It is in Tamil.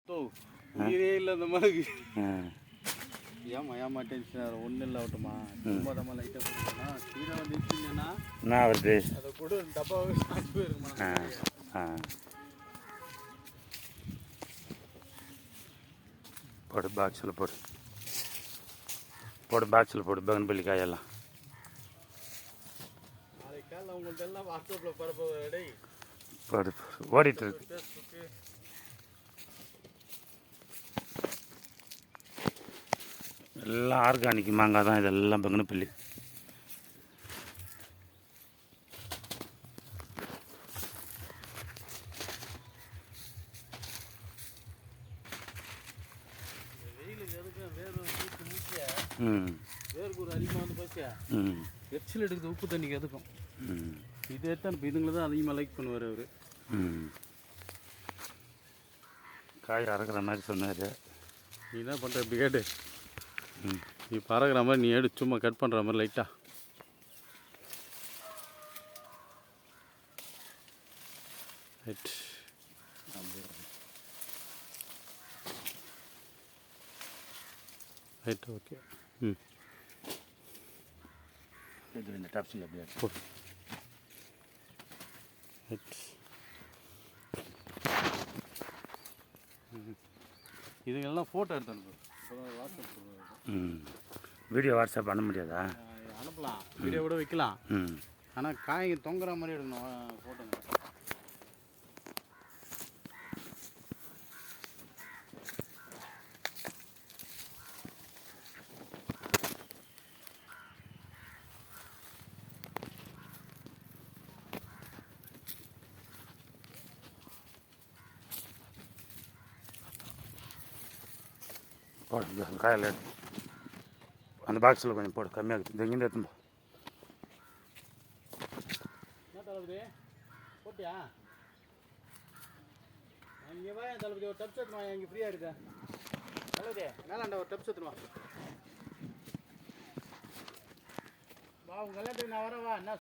உயிரே இல்லை அந்த மாதிரி ஏமா டென்ஷன் ஒன்றும் இல்லை ஆகட்டுமா சும்மா தான் லைட்டாக கொடுத்தோம்னா கீழே வந்துச்சுன்னா நான் வருது அதை கூட டப்பாவே சாப்பிட்டு போயிருக்குமா போடு பாக்ஸில் போடு பாக்ஸில் போடு பகன்பள்ளி காயெல்லாம் நாளைக்கு காலையில் உங்கள்ட்ட எல்லாம் வாட்ஸ்அப்பில் பரப்ப போடு ஓடிட்டு இருக்கு ஃபேஸ்புக்கு எல்லாம் ஆர்கானிக் மாங்காய் தான் இதெல்லாம் பங்கனப்பள்ளி வேர்க்கூர் அதிகமாக வந்து பார்த்தியா எரிச்சல் எடுக்குது உப்பு தண்ணிக்கு எதுக்கும் இது எடுத்தான் இப்போ இதுங்களை தான் அதிகமாக லைக் பண்ணுவார் அவர் காய் அறக்கிற மாதிரி சொன்னார் நீ என்ன பண்ணுற இப்படி கேட்டு நீ பறக்கிற மாதிரி நீ எடுத்து சும்மா கட் பண்ணுற மாதிரி லைட்டாக ரைட் ரைட் ஓகே இந்த டாப்ஸில் அப்படியே போடு ரைட் இதுங்கெல்லாம் ஃபோட்டோ எடுத்து அனுப்பு வீடியோ வாட்ஸ்அப் பண்ண முடியாதா அனுப்பலாம் வீடியோ கூட வைக்கலாம் ஆனால் காய்ங்க தொங்குற மாதிரி எடுக்கணும் ஃபோட்டோங்க போடு காயில் அந்த பாக்ஸில் கொஞ்சம் போடு கம்மியாக இருக்குது இங்கேருந்து எடுத்துன்னு என்ன தளபதி போட்டியா இங்கே வா என் தளபதி ஒரு டப்ஸ் எடுத்துமா இங்கே ஃப்ரீயாக இருக்கு தளபதி மேலாண்ட ஒரு டப்ஸ் எடுத்துமா வா உங்கள் கல்யாணத்துக்கு நான் வரேன் வா என்ன